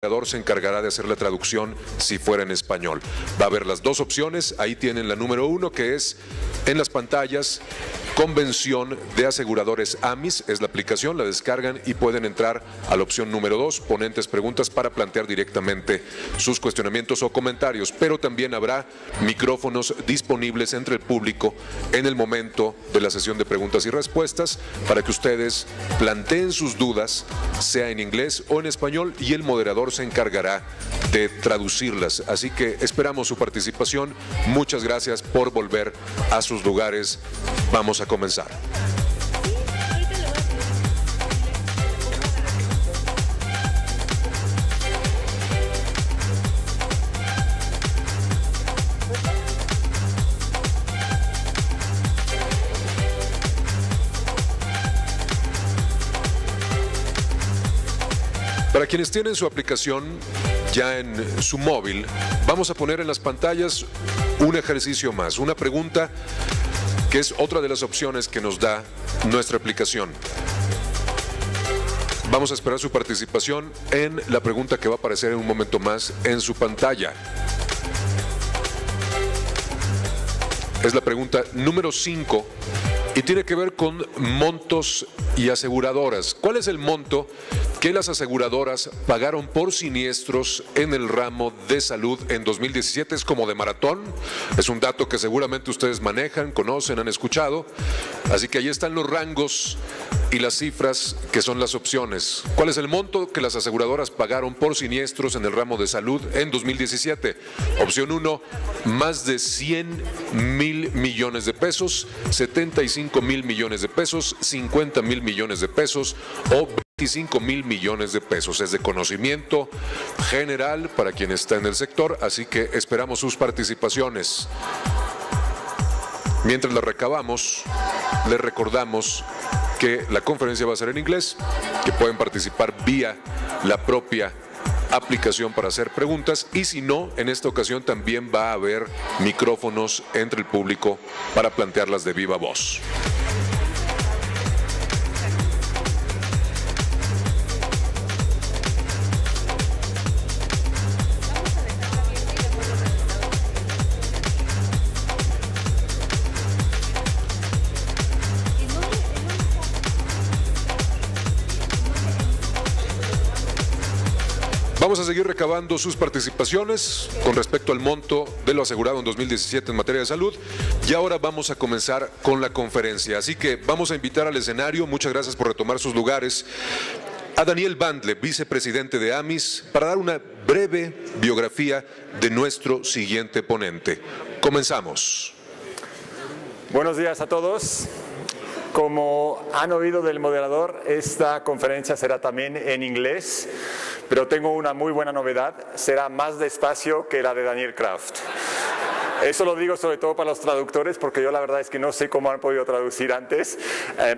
El se encargará de hacer la traducción si fuera en español. Va a haber las dos opciones, ahí tienen la número 1 que es en las pantallas, Convención de Aseguradores AMIS, es la aplicación, la descargan y pueden entrar a la opción número 2, ponentes preguntas para plantear directamente sus cuestionamientos o comentarios, pero también habrá micrófonos disponibles entre el público en el momento de la sesión de preguntas y respuestas para que ustedes planteen sus dudas, sea en inglés o en español, y el moderador se encargará de traducirlas. Así que esperamos su participación. Muchas gracias por volver a sus lugares. Vamos a comenzar. Para quienes tienen su aplicación ya en su móvil, vamos a poner en las pantallas un ejercicio más, una pregunta que es otra de las opciones que nos da nuestra aplicación. Vamos a esperar su participación en la pregunta que va a aparecer en un momento más en su pantalla. Es la pregunta número 5 y tiene que ver con montos y aseguradoras. ¿Cuál es el monto que las aseguradoras pagaron por siniestros en el ramo de salud en 2017? Es como de maratón, es un dato que seguramente ustedes manejan, conocen, han escuchado, así que ahí están los rangos y las cifras que son las opciones. ¿Cuál es el monto que las aseguradoras pagaron por siniestros en el ramo de salud en 2017? Opción 1, más de 100,000 millones de pesos, 75,000 millones de pesos, 50,000 millones de pesos o 25,000 millones de pesos. Es de conocimiento general para quien está en el sector, así que esperamos sus participaciones. Mientras la recabamos, les recordamos que la conferencia va a ser en inglés, que pueden participar vía la propia aplicación para hacer preguntas, y si no, en esta ocasión también va a haber micrófonos entre el público para plantearlas de viva voz. Vamos a seguir recabando sus participaciones con respecto al monto de lo asegurado en 2017 en materia de salud, y ahora vamos a comenzar con la conferencia. Así que vamos a invitar al escenario, muchas gracias por retomar sus lugares, a Daniel Bandle, vicepresidente de AMIS, para dar una breve biografía de nuestro siguiente ponente. Comenzamos. Buenos días a todos. Como han oído del moderador, esta conferencia será también en inglés, pero tengo una muy buena novedad: será más despacio que la de Daniel Kraft. Eso lo digo sobre todo para los traductores, porque yo la verdad es que no sé cómo han podido traducir antes.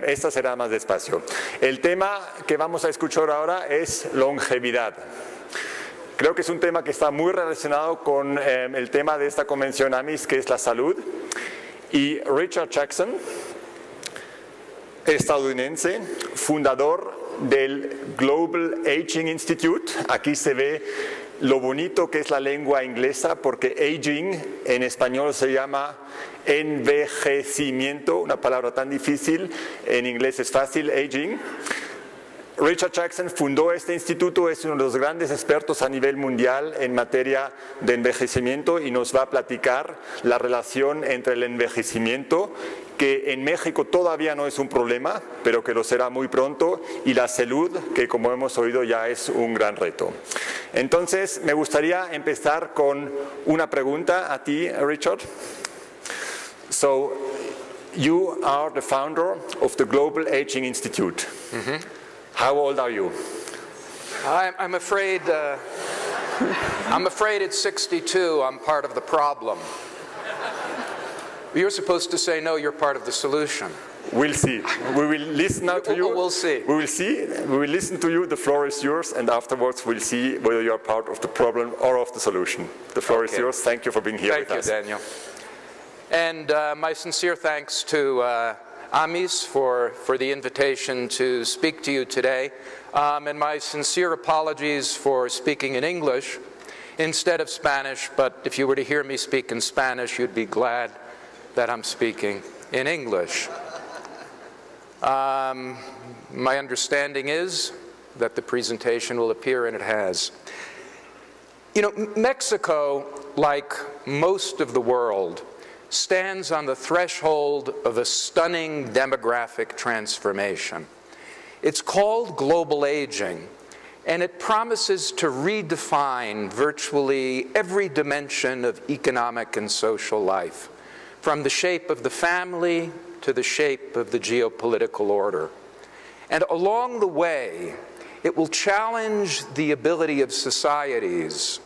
Esta será más despacio. El tema que vamos a escuchar ahora es longevidad. Creo que es un tema que está muy relacionado con el tema de esta convención AMIS, que es la salud. Y Richard Jackson, estadounidense, fundador del Global Aging Institute. Aquí se ve lo bonito que es la lengua inglesa, porque aging en español se llama envejecimiento, una palabra tan difícil, en inglés es fácil, aging. Richard Jackson fundó este instituto, es uno de los grandes expertos a nivel mundial en materia de envejecimiento, y nos va a platicar la relación entre el envejecimiento, que en México todavía no es un problema, pero que lo será muy pronto, y la salud, que como hemos oído ya es un gran reto. Entonces, me gustaría empezar con una pregunta a ti, Richard. So, you are the founder of the Global Aging Institute. How old are you? I'm afraid at 62 I'm part of the problem. You're supposed to say no, you're part of the solution. We'll see. We will listen now to you. We'll see. We will see. We will listen to you. The floor is yours, and afterwards we'll see whether you are part of the problem or of the solution. The floor is yours. Thank you for being here with us. Thank you, Daniel. And my sincere thanks to Amis, for the invitation to speak to you today, and my sincere apologies for speaking in English instead of Spanish, but if you were to hear me speak in Spanish, you'd be glad that I'm speaking in English. My understanding is that the presentation will appear, and it has. You know, Mexico, like most of the world, stands on the threshold of a stunning demographic transformation. It's called global aging, and it promises to redefine virtually every dimension of economic and social life, from the shape of the family to the shape of the geopolitical order. And along the way, it will challenge the ability of societies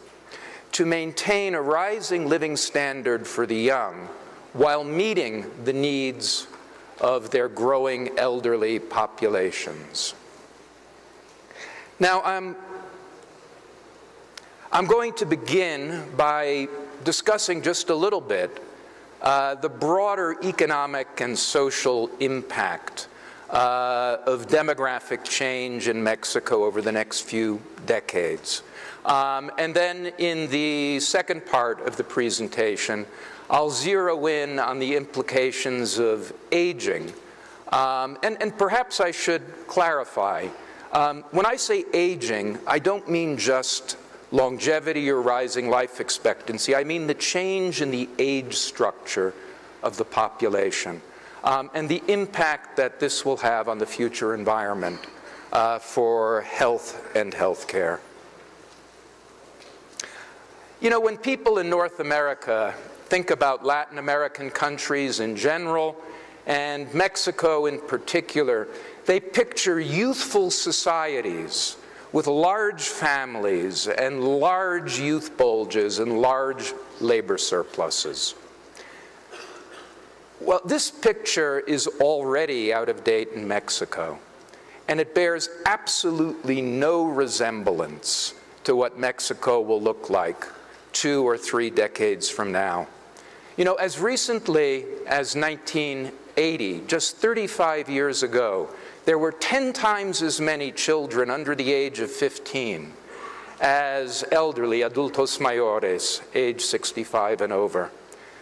to maintain a rising living standard for the young while meeting the needs of their growing elderly populations. Now, I'm going to begin by discussing just a little bit the broader economic and social impact of demographic change in Mexico over the next few decades. And then in the second part of the presentation, I'll zero in on the implications of aging. And perhaps I should clarify. When I say aging, I don't mean just longevity or rising life expectancy. I mean the change in the age structure of the population and the impact that this will have on the future environment for health and health care. You know, when people in North America think about Latin American countries in general, and Mexico in particular, they picture youthful societies with large families and large youth bulges and large labor surpluses. Well, this picture is already out of date in Mexico, and it bears absolutely no resemblance to what Mexico will look like 2 or 3 decades from now. You know, as recently as 1980, just 35 years ago, there were 10 times as many children under the age of 15 as elderly, adultos mayores, age 65 and over.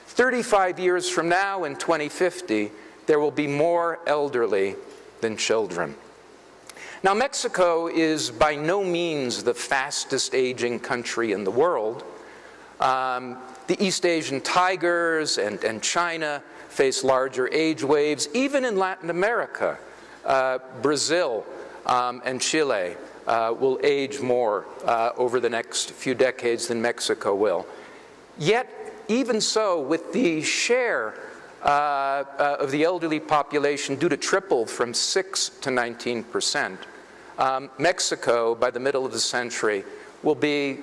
35 years from now, in 2050, there will be more elderly than children. Now, Mexico is by no means the fastest aging country in the world. The East Asian tigers and China face larger age waves. Even in Latin America, Brazil and Chile will age more over the next few decades than Mexico will. Yet, even so, with the share of the elderly population due to triple from 6 to 19%, Mexico, by the middle of the century, will be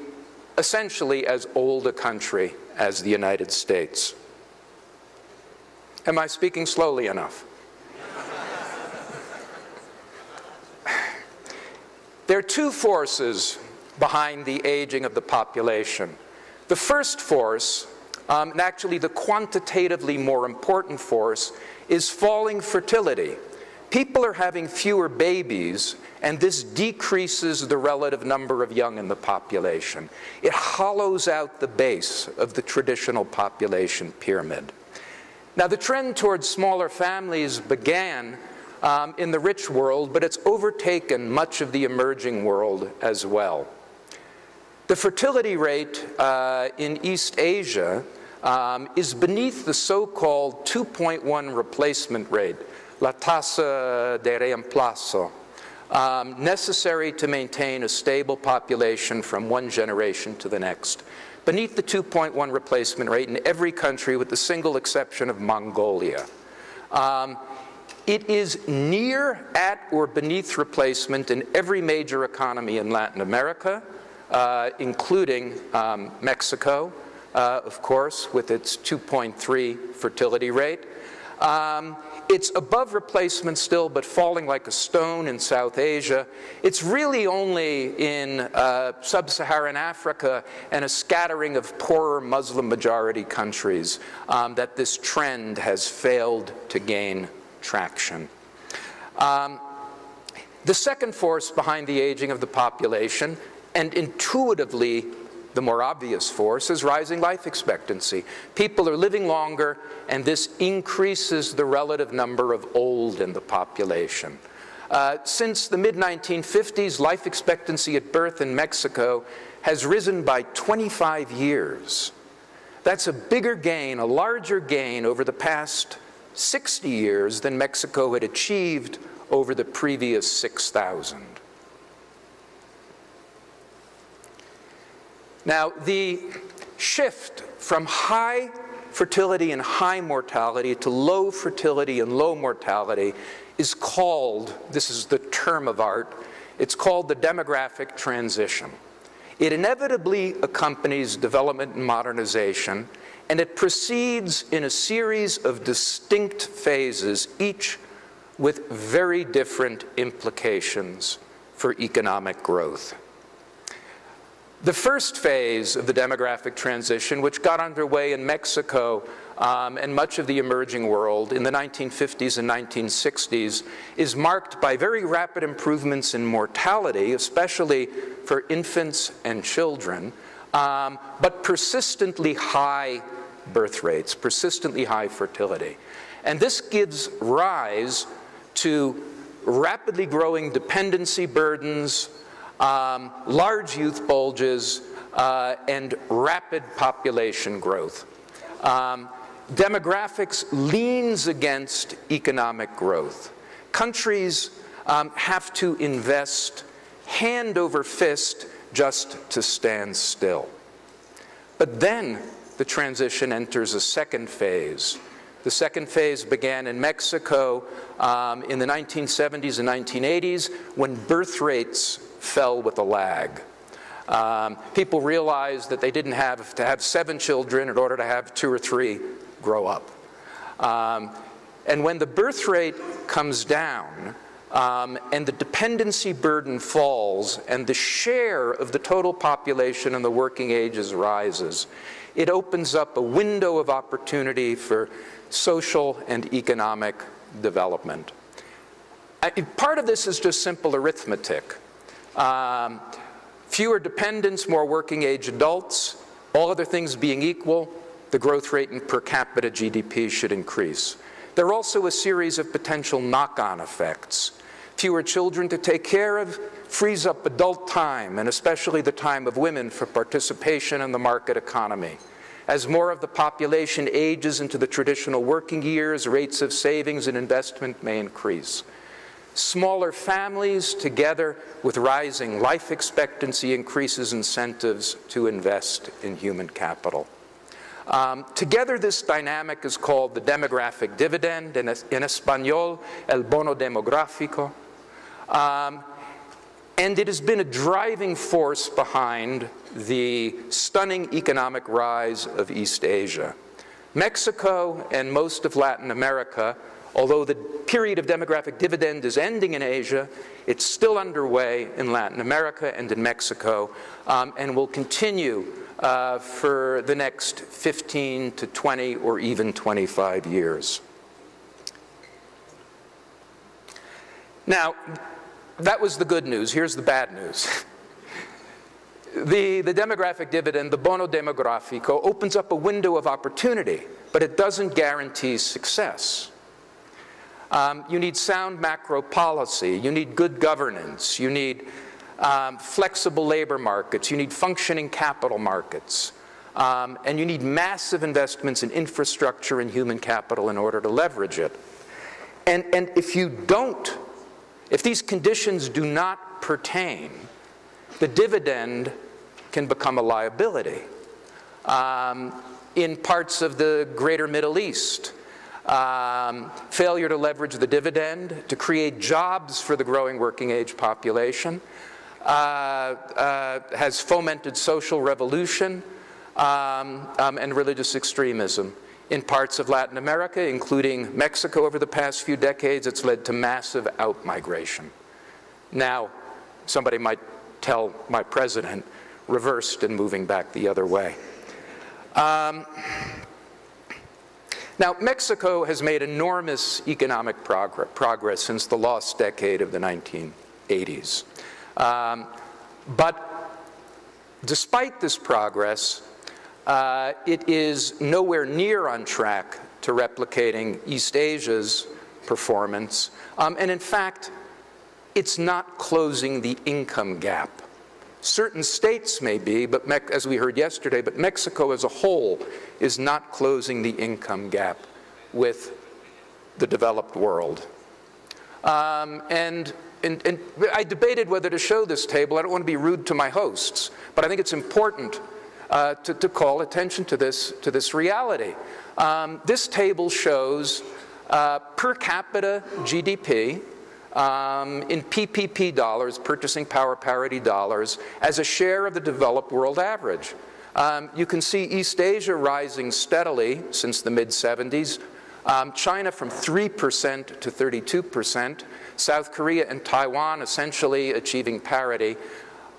essentially as old a country as the United States. Am I speaking slowly enough? There are 2 forces behind the aging of the population. The first force, and actually the quantitatively more important force, is falling fertility. People are having fewer babies, and this decreases the relative number of young in the population. It hollows out the base of the traditional population pyramid. Now, the trend towards smaller families began in the rich world, but it's overtaken much of the emerging world as well. The fertility rate in East Asia is beneath the so-called 2.1 replacement rate, la tasa de reemplazo, necessary to maintain a stable population from one generation to the next, beneath the 2.1 replacement rate in every country with the single exception of Mongolia. It is near, at, or beneath replacement in every major economy in Latin America, including Mexico, of course, with its 2.3 fertility rate. It's above replacement still, but falling like a stone in South Asia. It's really only in sub-Saharan Africa and a scattering of poorer Muslim majority countries that this trend has failed to gain traction. The second force behind the aging of the population, and intuitively the more obvious force, is rising life expectancy. People are living longer, and this increases the relative number of old in the population. Since the mid-1950s, life expectancy at birth in Mexico has risen by 25 years. That's a bigger gain, a larger gain over the past 60 years than Mexico had achieved over the previous 6,000. Now, the shift from high fertility and high mortality to low fertility and low mortality is called, this is the term of art, it's called the demographic transition. It inevitably accompanies development and modernization, and it proceeds in a series of distinct phases, each with very different implications for economic growth. The first phase of the demographic transition, which got underway in Mexico and much of the emerging world in the 1950s and 1960s, is marked by very rapid improvements in mortality, especially for infants and children, but persistently high birth rates, persistently high fertility. And this gives rise to rapidly growing dependency burdens, large youth bulges, and rapid population growth. Demographics leans against economic growth. Countries have to invest hand over fist just to stand still. But then the transition enters a second phase. The second phase began in Mexico in the 1970s and 1980s when birth rates fell with a lag. People realized that they didn't have to have 7 children in order to have 2 or 3 grow up. And when the birth rate comes down and the dependency burden falls and the share of the total population in the working ages rises, it opens up a window of opportunity for social and economic development. Part of this is just simple arithmetic. Fewer dependents, more working age adults, all other things being equal, the growth rate in per capita GDP should increase. There are also a series of potential knock-on effects. Fewer children to take care of frees up adult time, and especially the time of women for participation in the market economy. As more of the population ages into the traditional working years, rates of savings and investment may increase. Smaller families, together with rising life expectancy, increases incentives to invest in human capital. Together, this dynamic is called the demographic dividend, in Espanol, el bono demográfico. And it has been a driving force behind the stunning economic rise of East Asia. Mexico and most of Latin America, although the period of demographic dividend is ending in Asia, it's still underway in Latin America and in Mexico, and will continue for the next 15 to 20 or even 25 years. Now, that was the good news. Here's the bad news. The demographic dividend, the bono demográfico, opens up a window of opportunity, but it doesn't guarantee success. You need sound macro policy. You need good governance. You need flexible labor markets. You need functioning capital markets. And you need massive investments in infrastructure and human capital in order to leverage it. And if these conditions do not pertain, the dividend can become a liability. In parts of the greater Middle East, failure to leverage the dividend to create jobs for the growing working age population has fomented social revolution and religious extremism. In parts of Latin America, including Mexico over the past few decades, it's led to massive outmigration. Now, somebody might tell my president, reversed and moving back the other way. Now, Now, Mexico has made enormous economic progress since the lost decade of the 1980s. But despite this progress, it is nowhere near on track to replicating East Asia's performance. And in fact, it's not closing the income gap. Certain states may be, but as we heard yesterday, but Mexico as a whole is not closing the income gap with the developed world. And I debated whether to show this table. I don't want to be rude to my hosts, but I think it's important to call attention to this reality. This table shows per capita GDP in PPP dollars, purchasing power parity dollars, as a share of the developed world average. You can see East Asia rising steadily since the mid-70s, China from 3% to 32%, South Korea and Taiwan essentially achieving parity,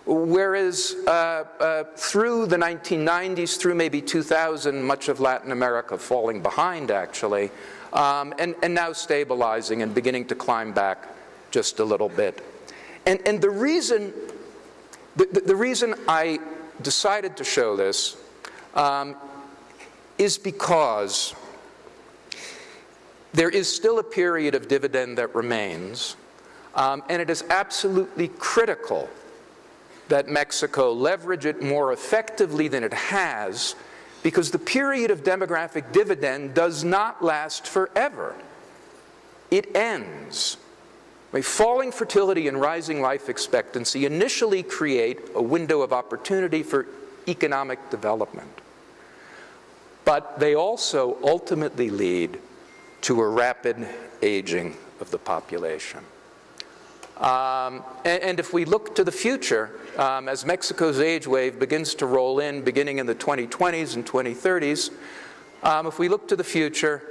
whereas through the 1990s, through maybe 2000, much of Latin America falling behind actually, and now stabilizing and beginning to climb back just a little bit. And the reason I decided to show this is because there is still a period of dividend that remains, and it is absolutely critical that Mexico leverage it more effectively than it has, because the period of demographic dividend does not last forever. It ends. Falling fertility and rising life expectancy initially create a window of opportunity for economic development, but they also ultimately lead to a rapid aging of the population. And if we look to the future, as Mexico's age wave begins to roll in, beginning in the 2020s and 2030s, if we look to the future,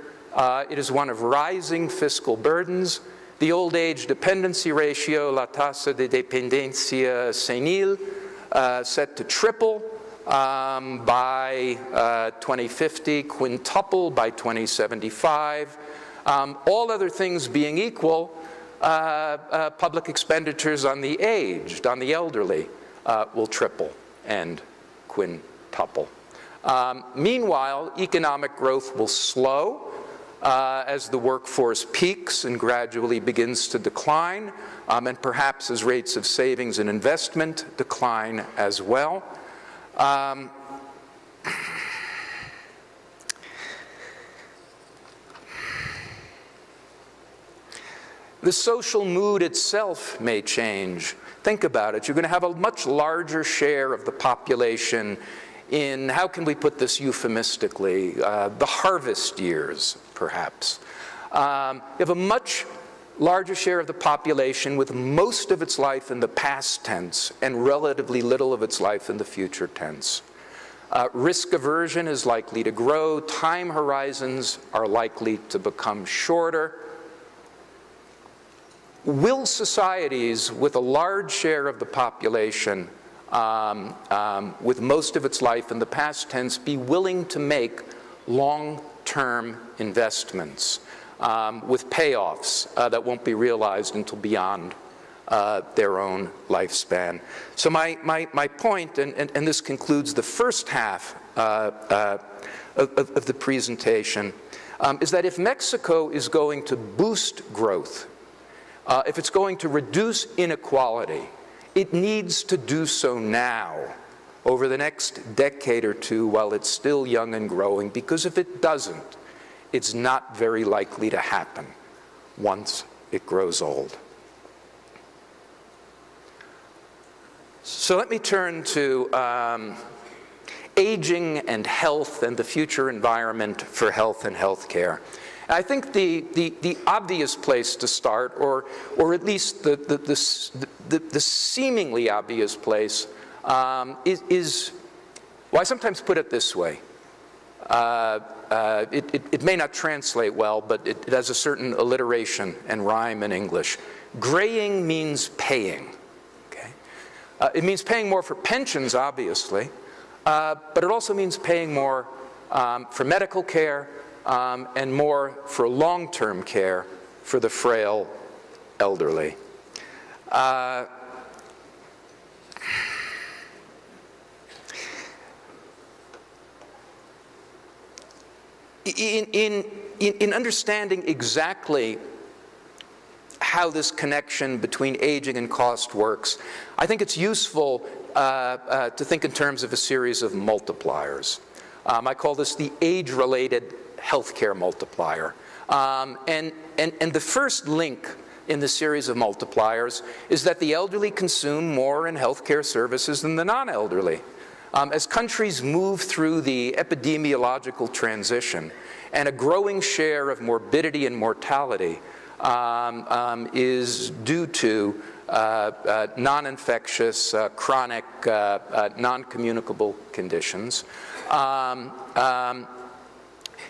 it is one of rising fiscal burdens. The old age dependency ratio, la tasa de dependencia senil, set to triple by 2050, quintuple by 2075. All other things being equal, public expenditures on the aged, on the elderly, will triple and quintuple. Meanwhile, economic growth will slow as the workforce peaks and gradually begins to decline, and perhaps as rates of savings and investment decline as well. The social mood itself may change. Think about it. You're going to have a much larger share of the population in, how can we put this euphemistically, the harvest years, perhaps. You have a much larger share of the population with most of its life in the past tense and relatively little of its life in the future tense. Risk aversion is likely to grow. Time horizons are likely to become shorter. Will societies with a large share of the population with most of its life in the past tense be willing to make long-term investments with payoffs that won't be realized until beyond their own lifespan? So my point, and this concludes the first half of the presentation, is that if Mexico is going to boost growth, if it's going to reduce inequality, it needs to do so now, over the next decade or two, while it's still young and growing, because if it doesn't, it's not very likely to happen once it grows old. So let me turn to aging and health and the future environment for health and healthcare. I think the obvious place to start, or at least the seemingly obvious place, is, well, I sometimes put it this way. It may not translate well, but it has a certain alliteration and rhyme in English. Graying means paying. Okay? It means paying more for pensions, obviously, but it also means paying more for medical care, and more for long-term care for the frail elderly. In understanding exactly how this connection between aging and cost works, I think it's useful to think in terms of a series of multipliers. I call this the age-related healthcare multiplier. And the first link in the series of multipliers is that the elderly consume more in healthcare services than the non-elderly. As countries move through the epidemiological transition, and a growing share of morbidity and mortality is due to non-infectious, chronic, non-communicable conditions,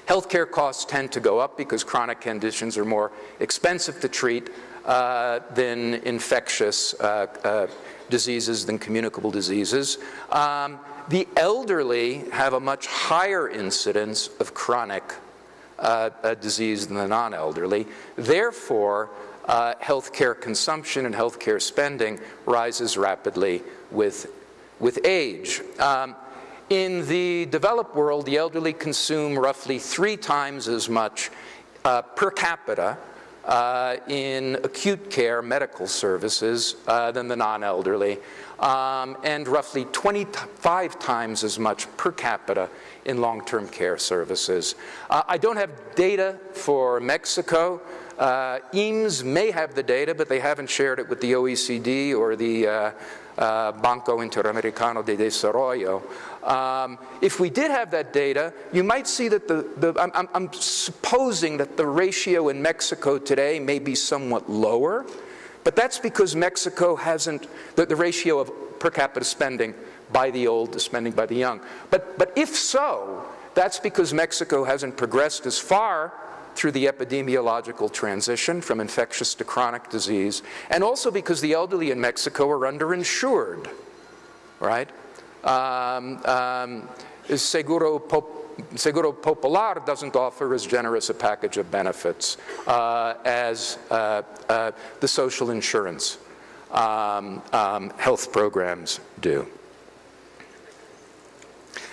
healthcare costs tend to go up because chronic conditions are more expensive to treat than infectious diseases, than communicable diseases. The elderly have a much higher incidence of chronic disease than the non-elderly. Therefore, healthcare consumption and healthcare spending rises rapidly with age. In the developed world, the elderly consume roughly 3 times as much per capita in acute care medical services than the non-elderly, and roughly 25 times as much per capita in long-term care services. I don't have data for Mexico. EAMS may have the data, but they haven't shared it with the OECD or the Banco Interamericano de Desarrollo. If we did have that data, you might see that I'm supposing that the ratio in Mexico today may be somewhat lower, but that's because Mexico hasn't, the ratio of per capita spending by the old to spending by the young. But if so, that's because Mexico hasn't progressed as far through the epidemiological transition from infectious to chronic disease, and also because the elderly in Mexico are underinsured, right? Seguro Popular doesn't offer as generous a package of benefits as the social insurance health programs do.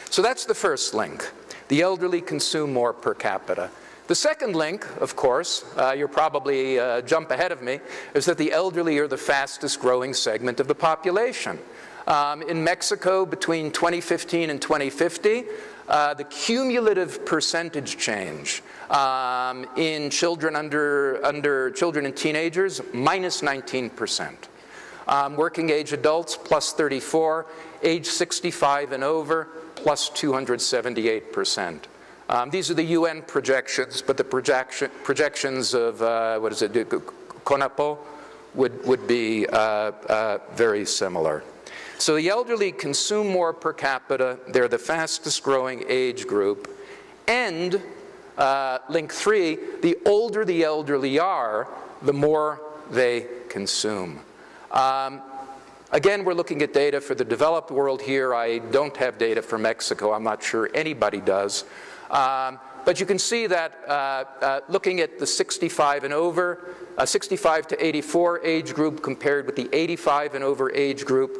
So that's the first link. The elderly consume more per capita. The second link, of course, you'll probably jump ahead of me, is that the elderly are the fastest growing segment of the population. In Mexico, between 2015 and 2050, the cumulative percentage change in children children and teenagers, minus 19%. Working age adults, plus 34, age 65 and over, plus 278%. These are the UN projections, but the projections of, what is it, CONAPO would be very similar. So the elderly consume more per capita, they're the fastest growing age group, and link 3, the older the elderly are, the more they consume. Again, we're looking at data for the developed world here. I don't have data for Mexico. I'm not sure anybody does. But you can see that looking at the 65 and over, 65 to 84 age group compared with the 85 and over age group,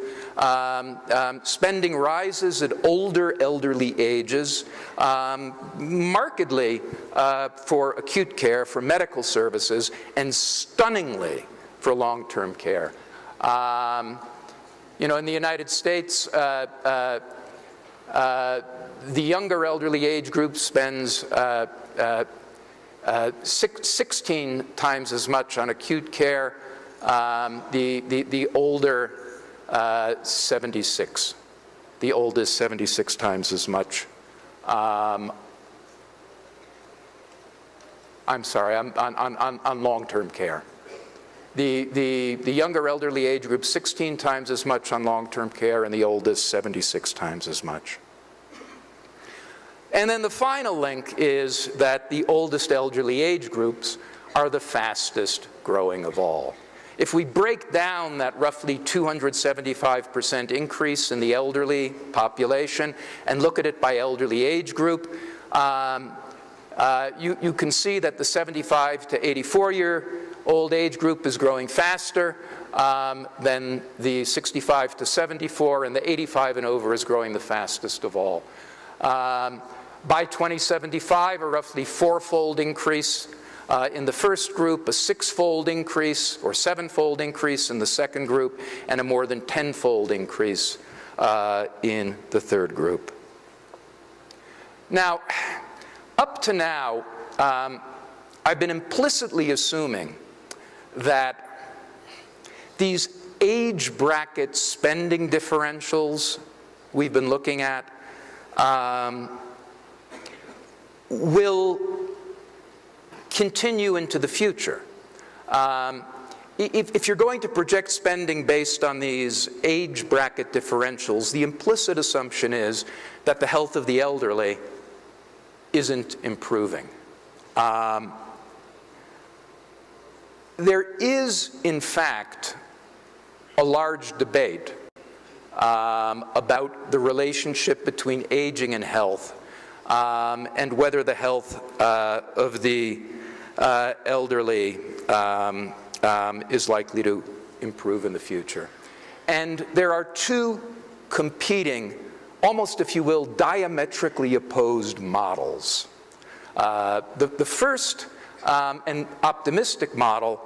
spending rises at older elderly ages, markedly for acute care, for medical services, and stunningly for long-term care. You know, in the United States, the younger elderly age group spends 16 times as much on acute care. The older, 76. The oldest, 76 times as much. I'm sorry, on long-term care. The younger elderly age group, 16 times as much on long-term care, and the oldest, 76 times as much. And then the final link is that the oldest elderly age groups are the fastest growing of all. If we break down that roughly 275% increase in the elderly population and look at it by elderly age group, you can see that the 75 to 84-year-old age group is growing faster than the 65 to 74, and the 85 and over is growing the fastest of all. By 2075, a roughly four-fold increase in the first group, a six-fold increase or seven-fold increase in the second group, and a more than 10-fold increase in the third group. Now, up to now, I've been implicitly assuming that these age bracket spending differentials we've been looking at will continue into the future. If you're going to project spending based on these age bracket differentials, the implicit assumption is that the health of the elderly isn't improving. There is, in fact, a large debate about the relationship between aging and health, and whether the health of the elderly is likely to improve in the future. And there are two competing, almost, if you will, diametrically opposed models. The first and optimistic model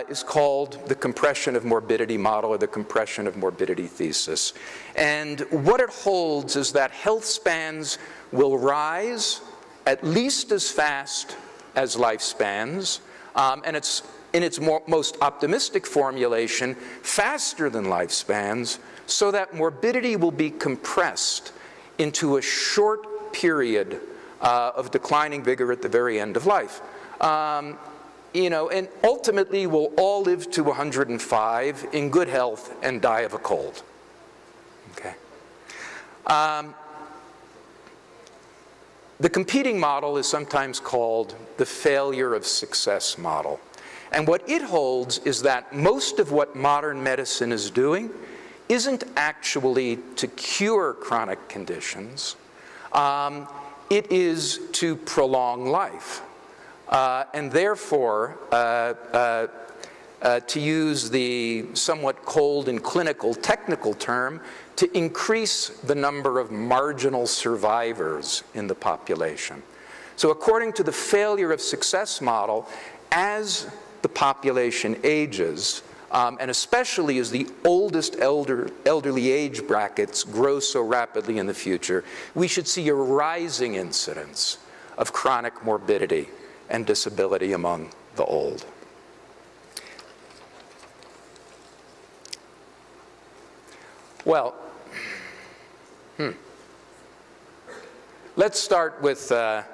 is called the compression of morbidity model, or the compression of morbidity thesis. And what it holds is that health spans will rise at least as fast as lifespans, and it's in its most optimistic formulation, faster than lifespans, so that morbidity will be compressed into a short period of declining vigor at the very end of life. You know, and ultimately we'll all live to 105 in good health and die of a cold. Okay. The competing model is sometimes called the failure of success model. And what it holds is that most of what modern medicine is doing isn't actually to cure chronic conditions. It is to prolong life. And therefore, to use the somewhat cold and clinical technical term, to increase the number of marginal survivors in the population. So according to the failure of success model, as the population ages, and especially as the oldest elderly age brackets grow so rapidly in the future, we should see a rising incidence of chronic morbidity and disability among the old. Well, let's start with the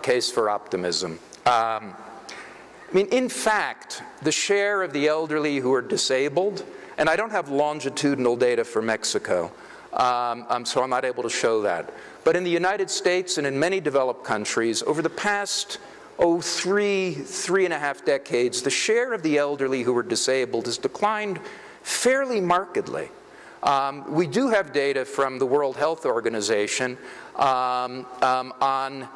case for optimism. I mean, in fact, the share of the elderly who are disabled, and I don't have longitudinal data for Mexico, so I'm not able to show that. But in the United States and in many developed countries, over the past, three and a half decades, the share of the elderly who are disabled has declined fairly markedly. We do have data from the World Health Organization on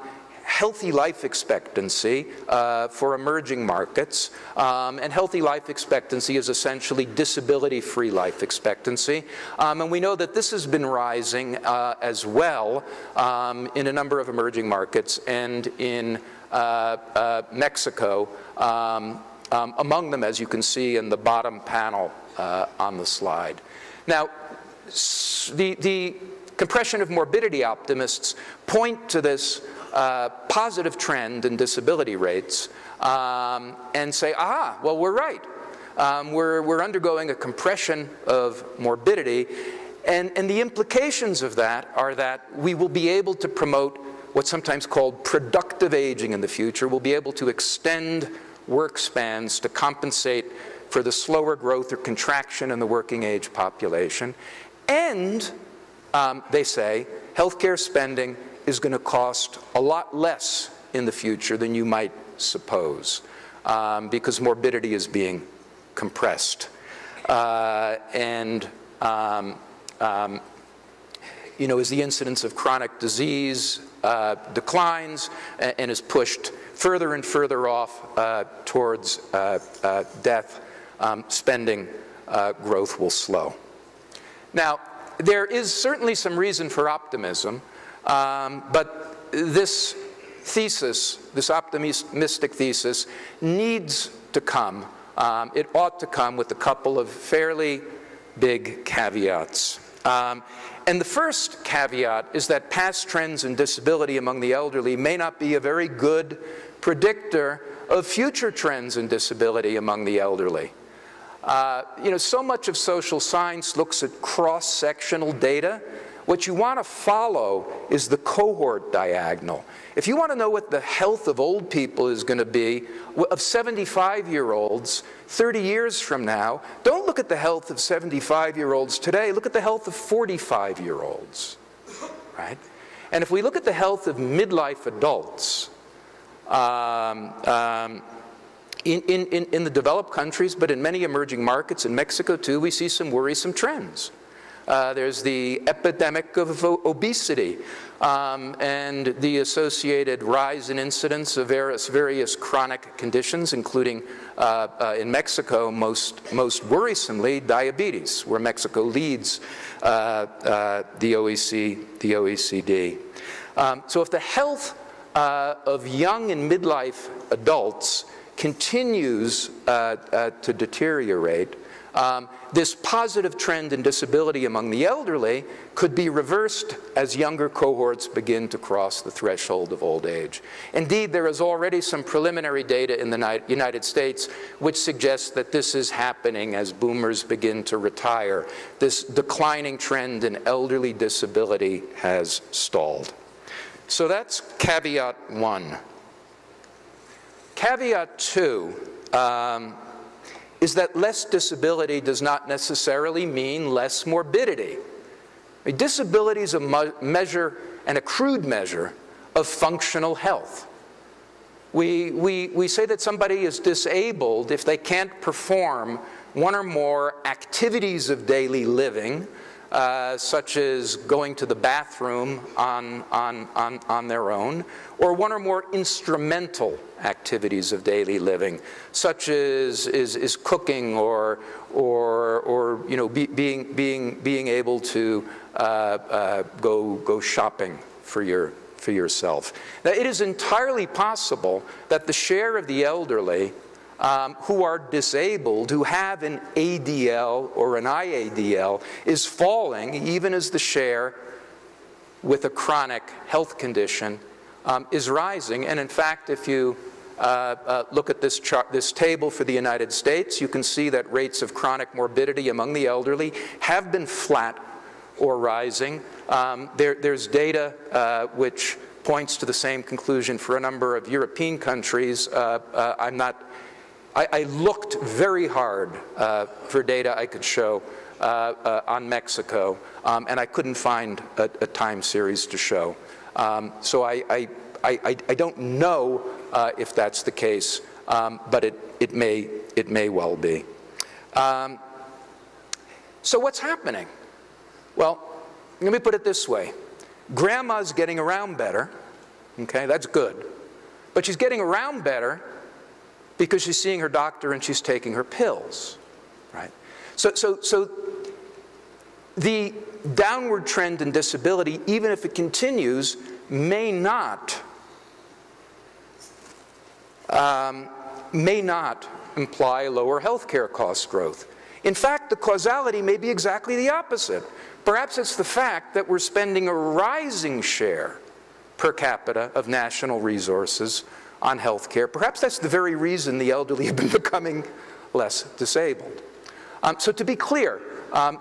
healthy life expectancy for emerging markets, and healthy life expectancy is essentially disability-free life expectancy, and we know that this has been rising as well in a number of emerging markets and in Mexico, among them, as you can see in the bottom panel on the slide. Now, the compression of morbidity optimists point to this positive trend in disability rates and say, aha, well, we're right. We're undergoing a compression of morbidity, and the implications of that are that we will be able to promote what's sometimes called productive aging in the future. We'll be able to extend work spans to compensate for the slower growth or contraction in the working age population. And, they say, healthcare spending is going to cost a lot less in the future than you might suppose, because morbidity is being compressed. as the incidence of chronic disease declines and is pushed further and further off towards death, spending growth will slow. Now, there is certainly some reason for optimism, but this thesis, this optimistic thesis, needs to come. It ought to come with a couple of fairly big caveats. And the first caveat is that past trends in disability among the elderly may not be a very good predictor of future trends in disability among the elderly. So much of social science looks at cross-sectional data. What you want to follow is the cohort diagonal. If you want to know what the health of old people is going to be, of 75-year-olds 30 years from now, don't look at the health of 75-year-olds today, look at the health of 45-year-olds, right? And if we look at the health of midlife adults, in the developed countries, but in many emerging markets, in Mexico too, we see some worrisome trends. There's the epidemic of obesity and the associated rise in incidence of various chronic conditions, including in Mexico, most worrisomely, diabetes, where Mexico leads the OECD. So if the health of young and midlife adults continues to deteriorate, this positive trend in disability among the elderly could be reversed as younger cohorts begin to cross the threshold of old age. Indeed, there is already some preliminary data in the United States which suggests that this is happening as boomers begin to retire. This declining trend in elderly disability has stalled. So that's caveat one. Caveat two is that less disability does not necessarily mean less morbidity. Disability is a measure, an accrued measure, of functional health. We say that somebody is disabled if they can't perform one or more activities of daily living, such as going to the bathroom on their own, or one or more instrumental activities of daily living, such as cooking or being able to go shopping for yourself. Now, it is entirely possible that the share of the elderly who are disabled, who have an ADL or an IADL, is falling even as the share with a chronic health condition is rising. And in fact, if you look at this chart, this table for the United States, you can see that rates of chronic morbidity among the elderly have been flat or rising. There's data which points to the same conclusion for a number of European countries. I looked very hard for data I could show on Mexico, and I couldn't find a time series to show. So I don't know if that's the case, but it may well be. So what's happening? Well, let me put it this way. Grandma's getting around better. Okay, that's good. But she's getting around better because she's seeing her doctor and she's taking her pills, right? So the downward trend in disability, even if it continues, may not imply lower healthcare cost growth. In fact, the causality may be exactly the opposite. Perhaps it's the fact that we're spending a rising share per capita of national resources on healthcare. Perhaps that's the very reason the elderly have been becoming less disabled. So to be clear,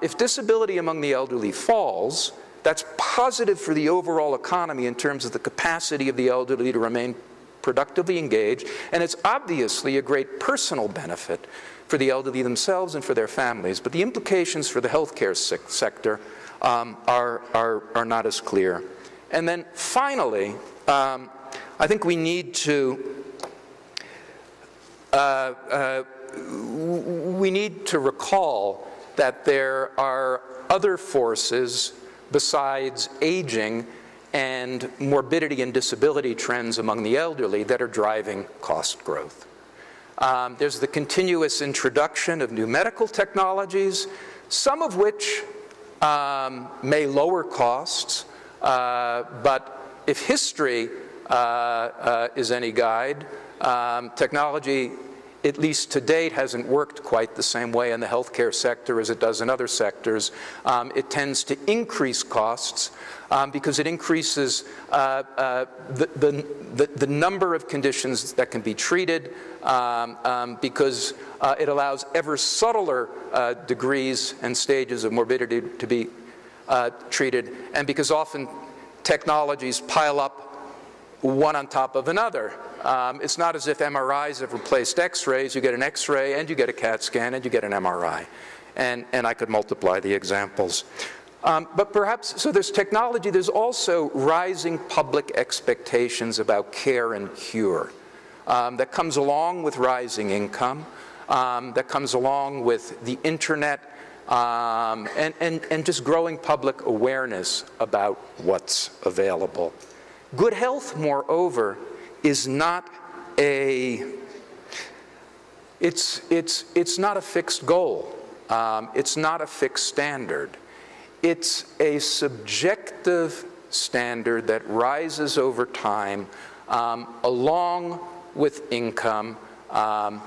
if disability among the elderly falls, that's positive for the overall economy in terms of the capacity of the elderly to remain productively engaged, and it's obviously a great personal benefit for the elderly themselves and for their families. But the implications for the healthcare sector are not as clear. And then finally, I think we need to recall that there are other forces besides aging and morbidity and disability trends among the elderly that are driving cost growth. There's the continuous introduction of new medical technologies, some of which may lower costs, but if history is any guide, technology, at least to date, hasn't worked quite the same way in the healthcare sector as it does in other sectors. It tends to increase costs because it increases the number of conditions that can be treated, because it allows ever subtler degrees and stages of morbidity to be treated, and because often technologies pile up one on top of another. It's not as if MRIs have replaced X-rays. You get an X-ray, and you get a CAT scan, and you get an MRI. And I could multiply the examples. But perhaps, so there's technology, there's also rising public expectations about care and cure that comes along with rising income, that comes along with the internet, and just growing public awareness about what's available. Good health, moreover, is not it's not a fixed goal. It's not a fixed standard. It's a subjective standard that rises over time along with income, that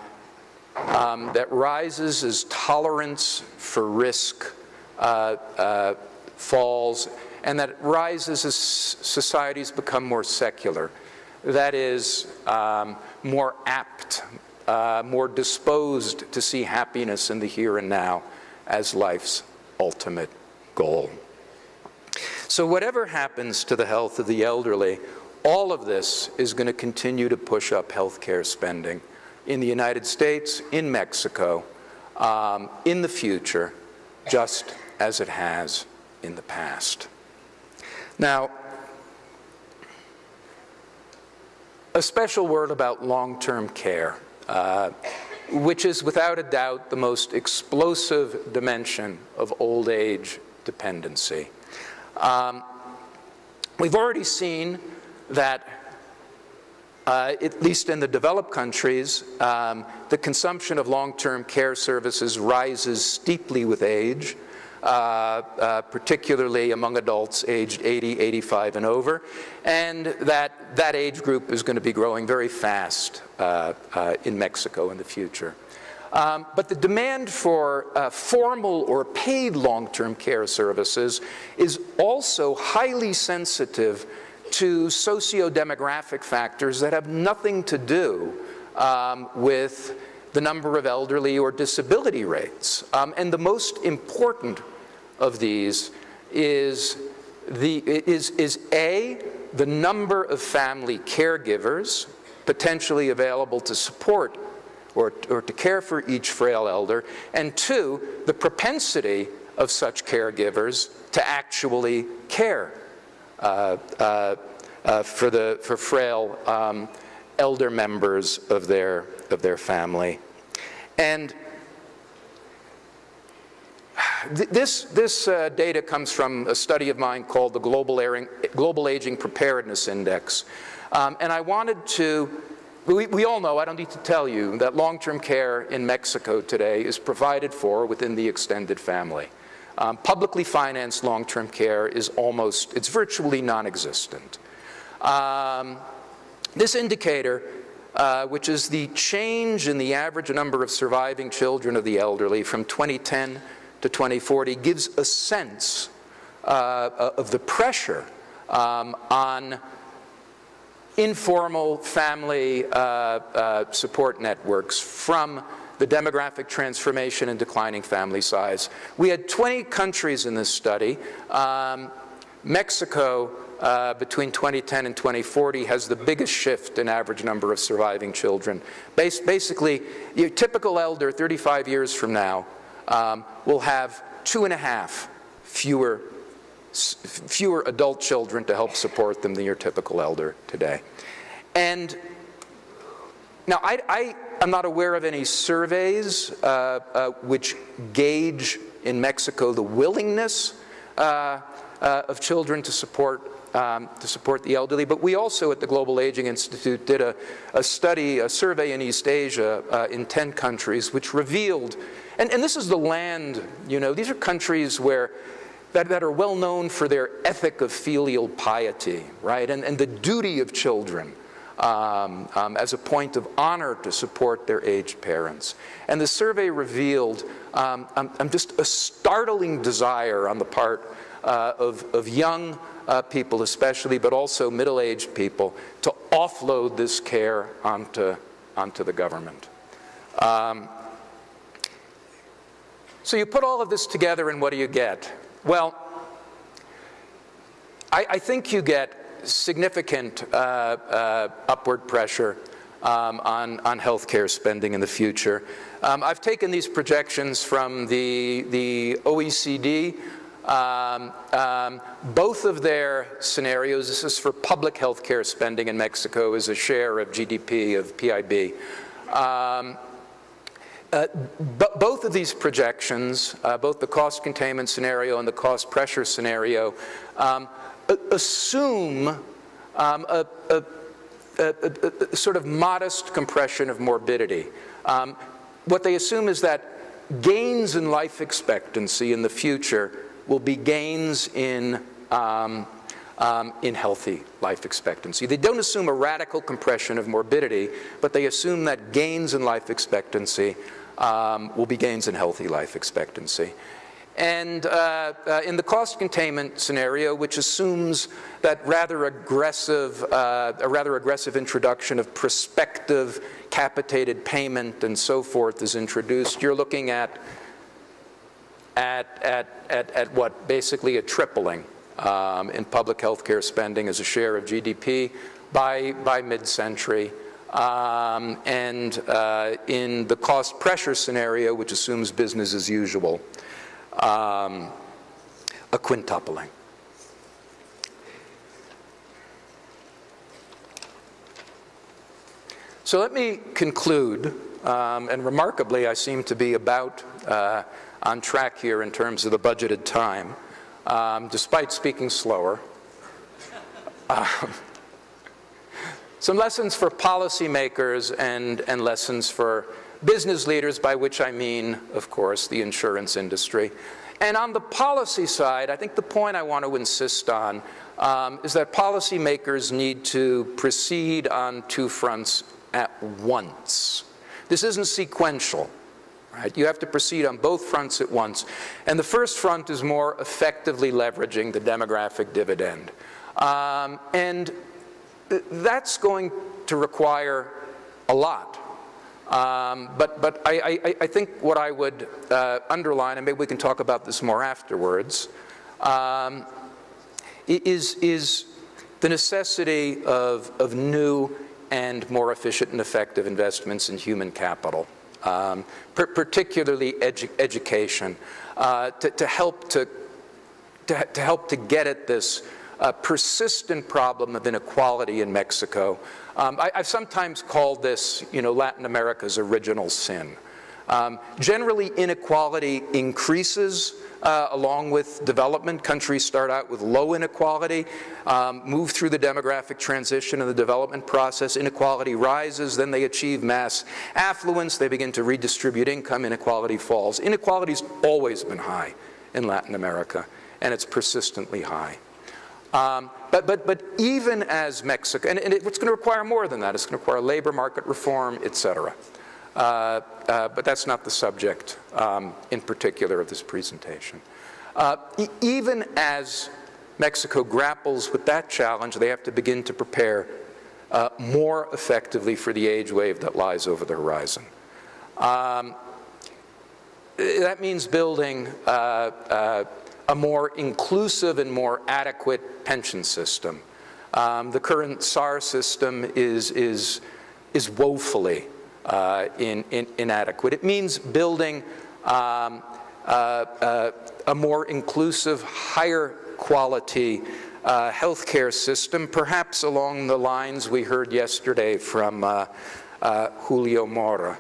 rises as tolerance for risk falls, and that rises as societies become more secular. That is, more apt, more disposed to see happiness in the here and now as life's ultimate goal. So whatever happens to the health of the elderly, all of this is going to continue to push up healthcare spending in the United States, in Mexico, in the future, just as it has in the past. Now, a special word about long-term care, which is without a doubt the most explosive dimension of old age dependency. We've already seen that, at least in the developed countries, the consumption of long-term care services rises steeply with age, particularly among adults aged 80, 85 and over, and that age group is going to be growing very fast in Mexico in the future. But the demand for formal or paid long-term care services is also highly sensitive to socio-demographic factors that have nothing to do with the number of elderly or disability rates. And the most important of these is A, the number of family caregivers potentially available to support or to care for each frail elder, and 2, the propensity of such caregivers to actually care for frail elder members of their family. And this data comes from a study of mine called the Global Aging Preparedness Index. And I wanted to, we all know, I don't need to tell you, that long-term care in Mexico today is provided for within the extended family. Publicly financed long-term care is it's virtually non-existent. This indicator, which is the change in the average number of surviving children of the elderly from 2010 to 2040, gives a sense of the pressure on informal family support networks from the demographic transformation and declining family size. We had 20 countries in this study. Mexico, between 2010 and 2040, has the biggest shift in average number of surviving children. Basically, your typical elder 35 years from now will have 2.5 fewer adult children to help support them than your typical elder today. And now, I'm not aware of any surveys which gauge in Mexico the willingness of children to support the elderly. But we also at the Global Aging Institute did a study, a survey in East Asia in 10 countries, which revealed, and this is the land, you know, these are countries where that are well known for their ethic of filial piety, right, and the duty of children as a point of honor to support their aged parents. And the survey revealed just a startling desire on the part of young people especially, but also middle-aged people, to offload this care onto the government. So you put all of this together and what do you get? Well, I think you get significant upward pressure on healthcare spending in the future. I've taken these projections from the OECD. Both of their scenarios, this is for public healthcare spending in Mexico as a share of GDP of PIB. Both of these projections, both the cost containment scenario and the cost pressure scenario, assume a sort of modest compression of morbidity. What they assume is that gains in life expectancy in the future will be gains in healthy life expectancy. They don't assume a radical compression of morbidity, but they assume that gains in life expectancy will be gains in healthy life expectancy. And in the cost containment scenario, which assumes that a rather aggressive introduction of prospective capitated payment and so forth is introduced, you're looking at what, basically a tripling in public healthcare spending as a share of GDP by mid-century. And in the cost pressure scenario, which assumes business as usual, a quintupling. So let me conclude, and remarkably I seem to be about on track here in terms of the budgeted time, despite speaking slower. Some lessons for policymakers and lessons for business leaders, by which I mean, of course, the insurance industry. And on the policy side, I think the point I want to insist on is that policymakers need to proceed on two fronts at once. This isn't sequential, right? You have to proceed on both fronts at once. And the first front is more effectively leveraging the demographic dividend. And that's going to require a lot. But I think what I would underline, and maybe we can talk about this more afterwards, is the necessity of new and more efficient and effective investments in human capital, particularly education, to help to get at this persistent problem of inequality in Mexico. I've sometimes called this, you know, Latin America's original sin. Generally, inequality increases along with development. Countries start out with low inequality, move through the demographic transition and the development process. Inequality rises, then they achieve mass affluence. They begin to redistribute income. Inequality falls. Inequality's always been high in Latin America, and it's persistently high. But even as Mexico, and it's going to require more than that. It's going to require labor market reform, et cetera. But that's not the subject in particular of this presentation. Even as Mexico grapples with that challenge, they have to begin to prepare more effectively for the age wave that lies over the horizon. That means building a more inclusive and more adequate pension system. The current SAR system is woefully inadequate. It means building a more inclusive, higher quality healthcare system, perhaps along the lines we heard yesterday from Julio Mora.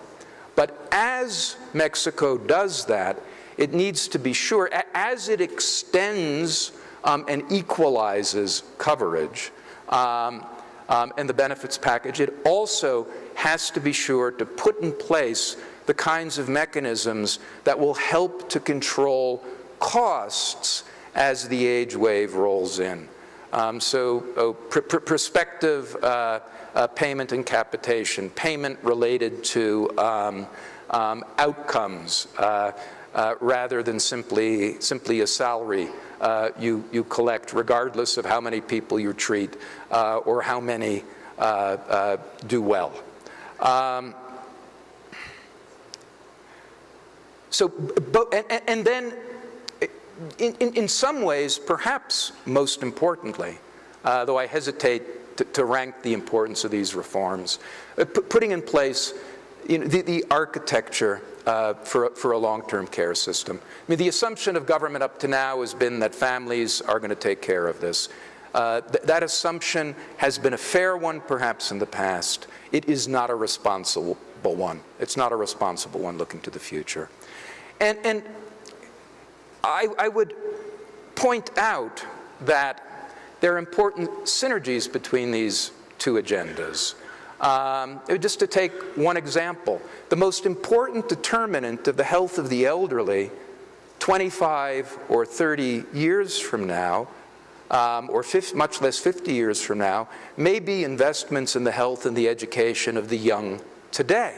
But as Mexico does that, it needs to be sure, as it extends and equalizes coverage and the benefits package, it also has to be sure to put in place the kinds of mechanisms that will help to control costs as the age wave rolls in. Prospective payment and capitation, payment related to outcomes rather than simply a salary you collect regardless of how many people you treat or how many do well. And then in some ways, perhaps most importantly, though I hesitate to rank the importance of these reforms, putting in place the architecture for a long-term care system. I mean, the assumption of government up to now has been that families are going to take care of this. That assumption has been a fair one, perhaps, in the past. It is not a responsible one. It's not a responsible one looking to the future. And I would point out that there are important synergies between these two agendas. Just to take one example, the most important determinant of the health of the elderly 25 or 30 years from now, or much less 50 years from now, may be investments in the health and the education of the young today.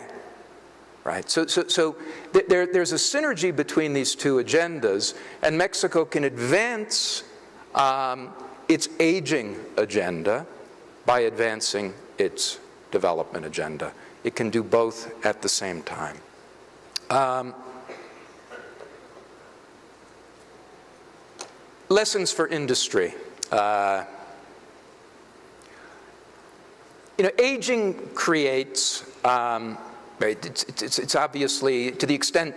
Right? So there's a synergy between these two agendas, and Mexico can advance its aging agenda by advancing its development agenda. It can do both at the same time. Lessons for industry. Aging creates, it's obviously, to the extent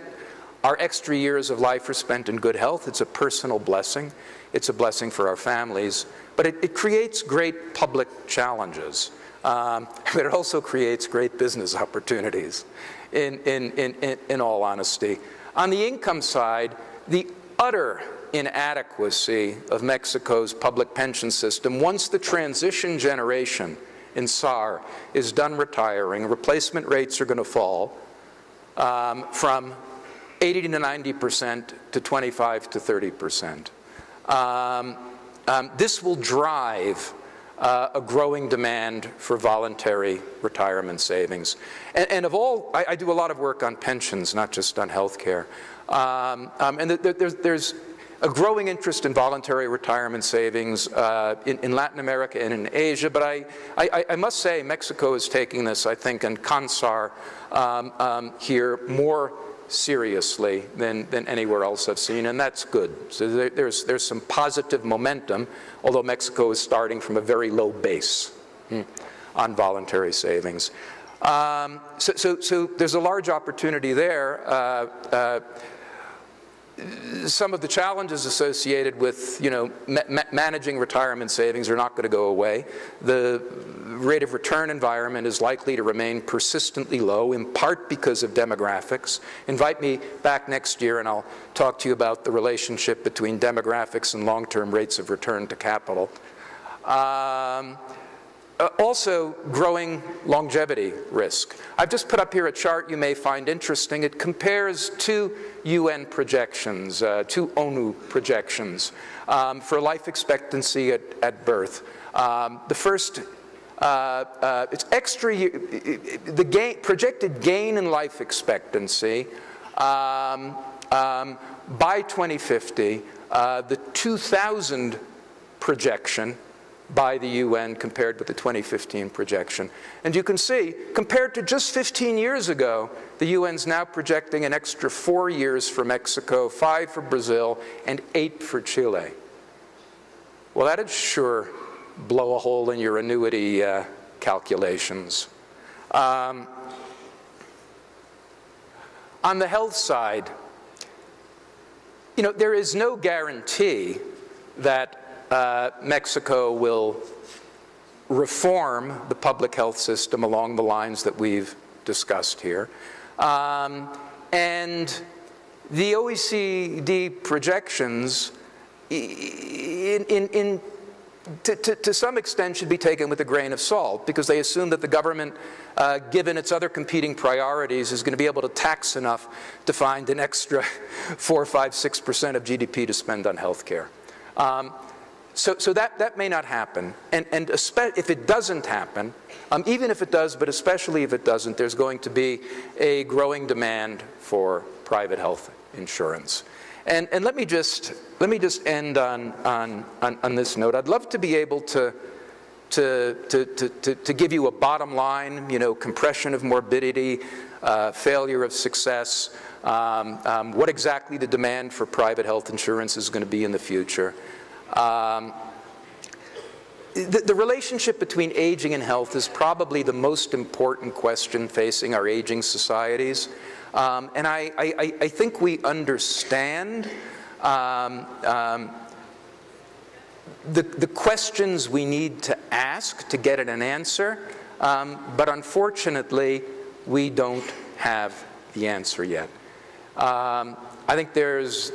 our extra years of life are spent in good health, it's a personal blessing. It's a blessing for our families. But it creates great public challenges. But it also creates great business opportunities, in all honesty. On the income side, the utter inadequacy of Mexico's public pension system, once the transition generation in SAR is done retiring, replacement rates are going to fall from 80 to 90% to 25 to 30%. This will drive a growing demand for voluntary retirement savings. And of all, I do a lot of work on pensions, not just on health care. And there's a growing interest in voluntary retirement savings in Latin America and in Asia, but I must say Mexico is taking this, I think, and CONSAR here more seriously than anywhere else I've seen, and that's good. So there's some positive momentum, although Mexico is starting from a very low base on voluntary savings. So there's a large opportunity there. Some of the challenges associated with, managing retirement savings are not going to go away. The rate of return environment is likely to remain persistently low, in part because of demographics. Invite me back next year and I'll talk to you about the relationship between demographics and long-term rates of return to capital. Also, growing longevity risk. I've just put up here a chart you may find interesting. It compares two UN projections, two ONU projections for life expectancy at birth. The first, it's extra year, the projected gain in life expectancy by 2050, the 2000 projection by the UN compared with the 2015 projection. And you can see, compared to just 15 years ago, the UN's now projecting an extra 4 years for Mexico, 5 for Brazil, and 8 for Chile. Well, that'd sure blow a hole in your annuity calculations. On the health side, there is no guarantee that Mexico will reform the public health system along the lines that we've discussed here. And the OECD projections to some extent should be taken with a grain of salt, because they assume that the government, given its other competing priorities, is going to be able to tax enough to find an extra 4, 5, 6% of GDP to spend on health care. So that may not happen, and if it doesn't happen, even if it does, but especially if it doesn't, there's going to be a growing demand for private health insurance. And let me just end on this note. I'd love to be able to give you a bottom line, you know, compression of morbidity, failure of success, what exactly the demand for private health insurance is going to be in the future. The relationship between aging and health is probably the most important question facing our aging societies. And I think we understand the questions we need to ask to get at an answer, but unfortunately, we don't have the answer yet. I think there's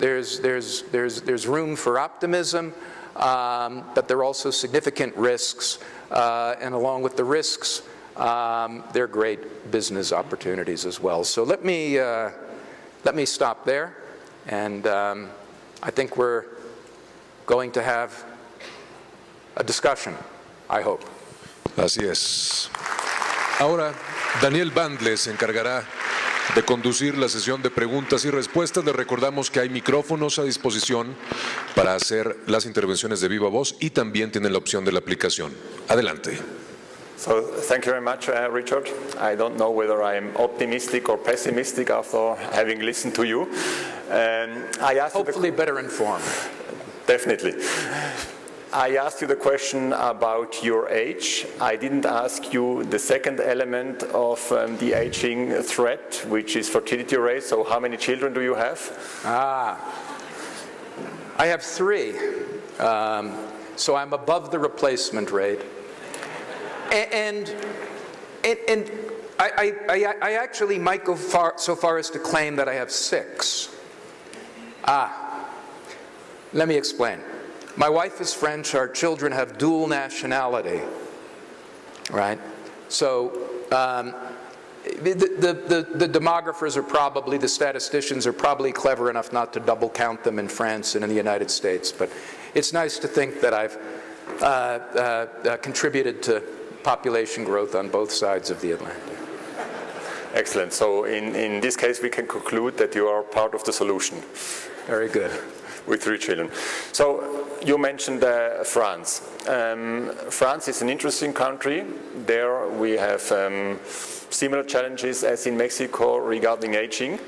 room for optimism, but there are also significant risks, and along with the risks, there are great business opportunities as well. So let me stop there, and I think we're going to have a discussion, I hope. Así es. Ahora, Daniel Bandle se encargará de conducir la sesión de preguntas y respuestas. Les recordamos que hay micrófonos a disposición para hacer las intervenciones de viva voz y también tienen la opción de la aplicación. Adelante. So, thank you very much, Richard. I don't know whether I am optimistic or pessimistic after having listened to you. I asked Hopefully better informed. Definitely. I asked you the question about your age. I didn't ask you the second element of the aging threat, which is fertility rate. So how many children do you have? I have 3. So I'm above the replacement rate. And I actually might go so far as to claim that I have 6. Let me explain. My wife is French, our children have dual nationality, right? So the demographers are probably, the statisticians are probably clever enough not to double count them in France and in the United States, but it's nice to think that I've contributed to population growth on both sides of the Atlantic. Excellent. So in this case, we can conclude that you are part of the solution. Very good. With 3 children. So you mentioned France. France is an interesting country. There we have similar challenges as in Mexico regarding aging,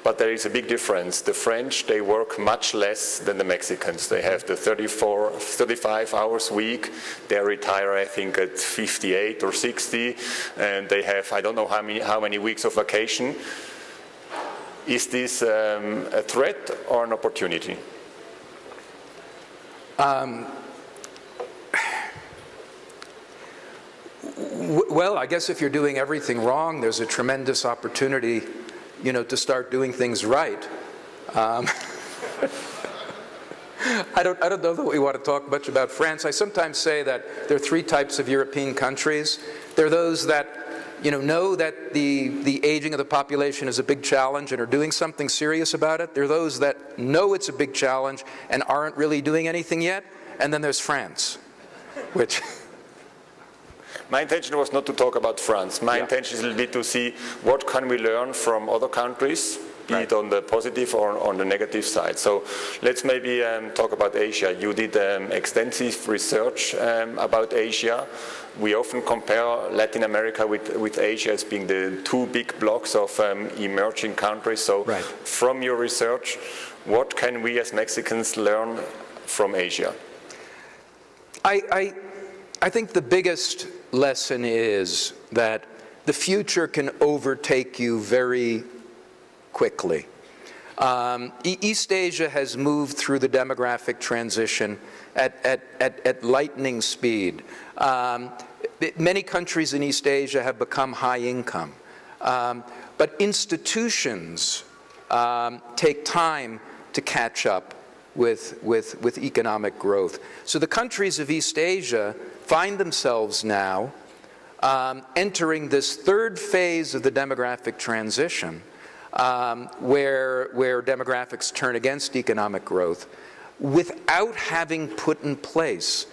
but there is a big difference. The French, they work much less than the Mexicans. They have the 35 hours week. They retire, I think, at 58 or 60, and they have, I don't know how many weeks of vacation. Is this a threat or an opportunity? Well, I guess if you're doing everything wrong, there's a tremendous opportunity, you know, to start doing things right. I don't know that we want to talk much about France. I sometimes say that there are 3 types of European countries. There are those that, you know that the aging of the population is a big challenge and are doing something serious about it. There are those that know it's a big challenge and aren't really doing anything yet. And then there's France, which... My intention was not to talk about France. My intention will be to see what can we learn from other countries, be it on the positive or on the negative side. So let's maybe talk about Asia. You did extensive research about Asia. We often compare Latin America with Asia as being the 2 big blocks of emerging countries. So from your research, what can we as Mexicans learn from Asia? I think the biggest lesson is that the future can overtake you very quickly. East Asia has moved through the demographic transition at lightning speed. Many countries in East Asia have become high income, but institutions take time to catch up with economic growth. So the countries of East Asia find themselves now entering this third phase of the demographic transition, where demographics turn against economic growth, without having put in place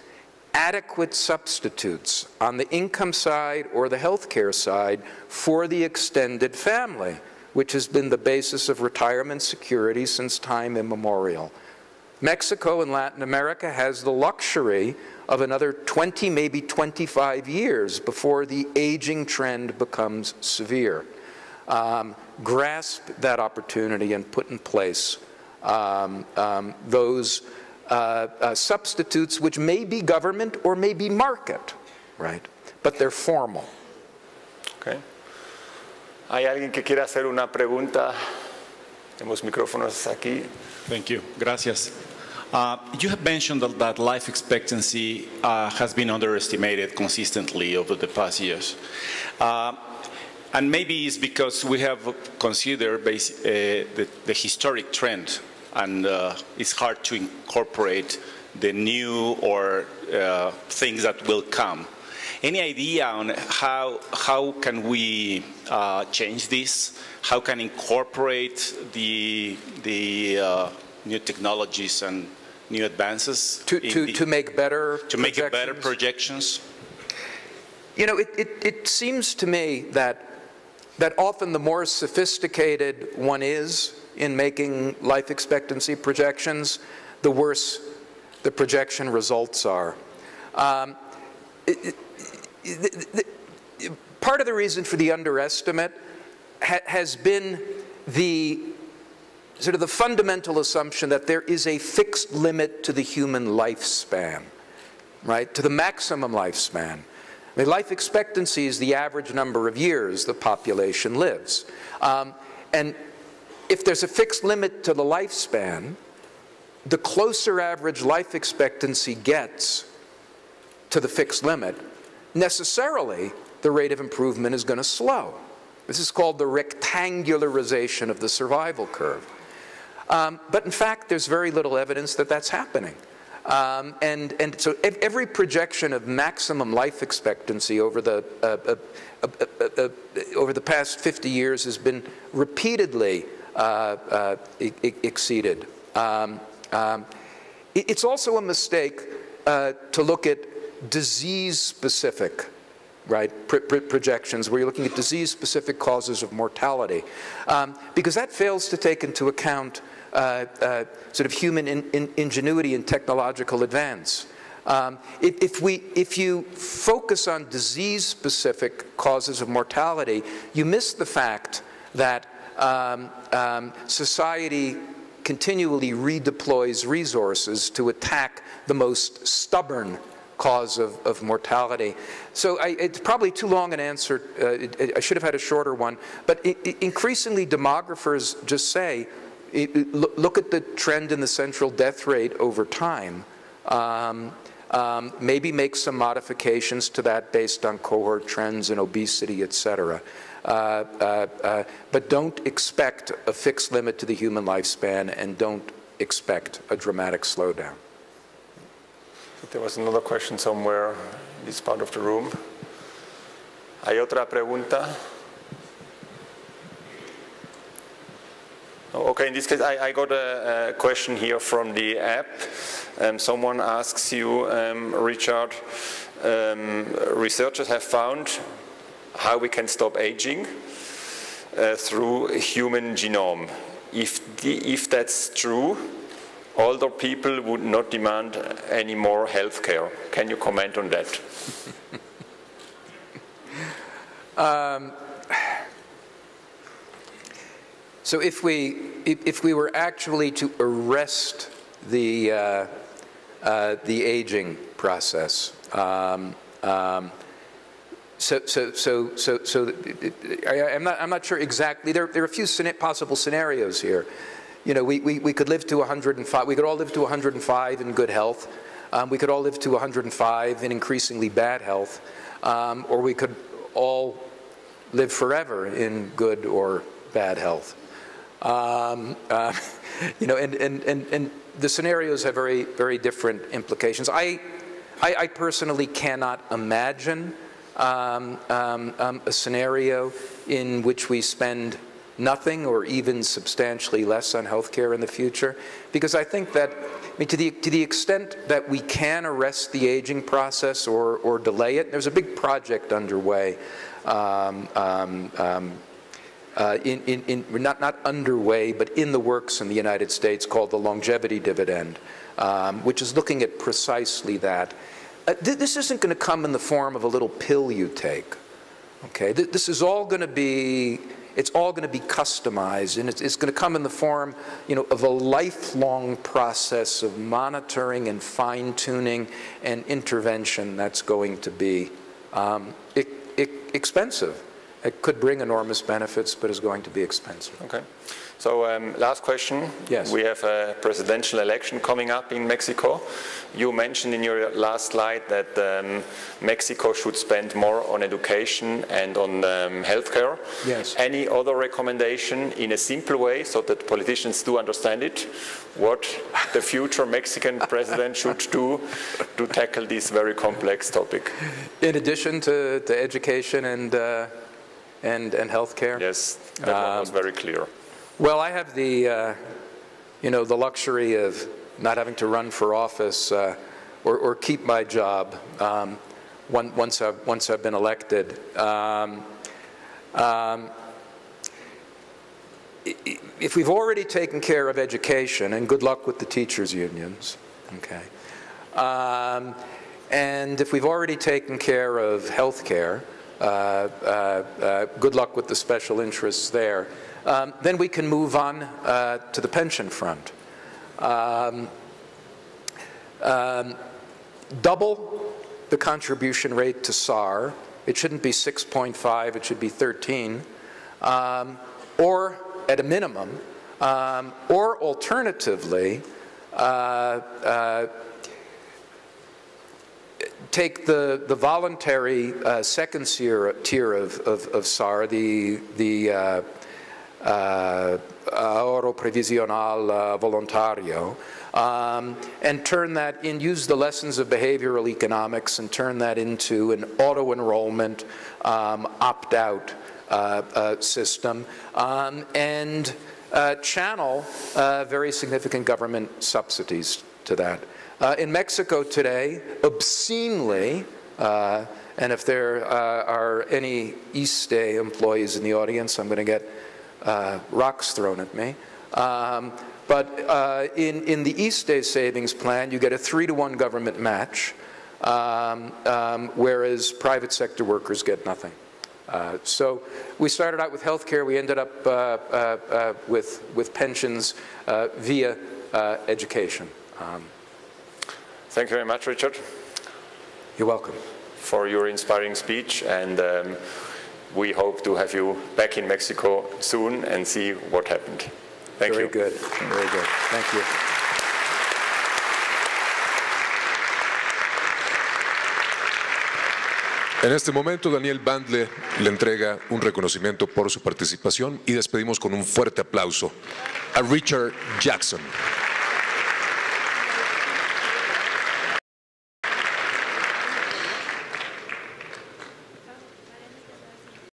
adequate substitutes on the income side or the healthcare side for the extended family, which has been the basis of retirement security since time immemorial. Mexico and Latin America has the luxury of another 20, maybe 25 years before the aging trend becomes severe. Grasp that opportunity and put in place those substitutes which may be government or may be market, right? But they're formal. Okay. ¿Hay alguien que quiera hacer una pregunta? Tenemos micrófonos aquí. Thank you. Gracias. You have mentioned that life expectancy has been underestimated consistently over the past years. And maybe it's because we have considered the historic trend, and it's hard to incorporate the new or things that will come. Any idea on how can we change this? How can incorporate the new technologies and new advances to make better projections? You know, it seems to me that often the more sophisticated one is in making life expectancy projections, the worse the projection results are. Part of the reason for the underestimate has been the sort of the fundamental assumption that there is a fixed limit to the human lifespan, right? To the maximum lifespan. I mean, life expectancy is the average number of years the population lives. And if there's a fixed limit to the lifespan, the closer average life expectancy gets to the fixed limit, necessarily the rate of improvement is going to slow. This is called the rectangularization of the survival curve. But in fact, there's very little evidence that that's happening. And so every projection of maximum life expectancy over the past 50 years has been repeatedly exceeded. It's also a mistake to look at disease-specific, right, projections, where you're looking at disease-specific causes of mortality, because that fails to take into account sort of human ingenuity and technological advance. If you focus on disease-specific causes of mortality, you miss the fact that society continually redeploys resources to attack the most stubborn cause of mortality. So it's probably too long an answer. I should have had a shorter one. But increasingly, demographers just say, look at the trend in the central death rate over time. Maybe make some modifications to that based on cohort trends and obesity, et cetera. But don't expect a fixed limit to the human lifespan, and don't expect a dramatic slowdown. There was another question somewhere in this part of the room. ¿Hay otra pregunta? Okay, in this case, I got a question here from the app. Someone asks you, Richard, researchers have found how we can stop aging through human genome. If that's true, older people would not demand any more health care. Can you comment on that? So if we were actually to arrest the aging process, I'm not sure exactly. There are a few possible scenarios here. You know, we could live to 105. We could all live to 105 in good health. We could all live to 105 in increasingly bad health, or we could all live forever in good or bad health. You know, and the scenarios have very different implications. I personally cannot imagine a scenario in which we spend nothing or even substantially less on healthcare in the future, because I think that, I mean, to the extent that we can arrest the aging process or delay it, there's a big project underway, not underway, but in the works in the United States, called the longevity dividend, which is looking at precisely that. This isn't going to come in the form of a little pill you take. Okay, this is all going to be, it's all going to be customized, and it's going to come in the form, you know, of a lifelong process of monitoring and fine-tuning and intervention that's going to be expensive. It could bring enormous benefits, but is going to be expensive. Okay. So last question. Yes. We have a presidential election coming up in Mexico. You mentioned in your last slide that Mexico should spend more on education and on healthcare. Yes. Any other recommendation in a simple way so that politicians do understand it? What the future Mexican president should do to tackle this very complex topic? In addition to education and healthcare? Yes, that one was very clear. Well, I have the, you know, the luxury of not having to run for office or keep my job once I've been elected. If we've already taken care of education, and good luck with the teachers' unions, okay, and if we've already taken care of health care, good luck with the special interests there. Then we can move on to the pension front. Double the contribution rate to SAR. It shouldn't be 6.5, it should be 13. Or at a minimum, or alternatively, take the voluntary second tier of SAR, the ahorro previsional voluntario, and turn that in, use the lessons of behavioral economics and turn that into an auto-enrollment, opt-out system, and channel very significant government subsidies to that. In Mexico today, obscenely, and if there are any East Day employees in the audience, I'm going to get rocks thrown at me. But in the East Day savings plan, you get a 3-to-1 government match, whereas private sector workers get nothing. So we started out with healthcare. We ended up with pensions via education. Thank you very much, Richard. You're welcome. For your inspiring speech, and we hope to have you back in Mexico soon and see what happened. Thank you. Very good. Very good. Thank you. En este momento, Daniel Bandle le entrega un reconocimiento por su participación y despedimos con un fuerte aplauso a Richard Jackson.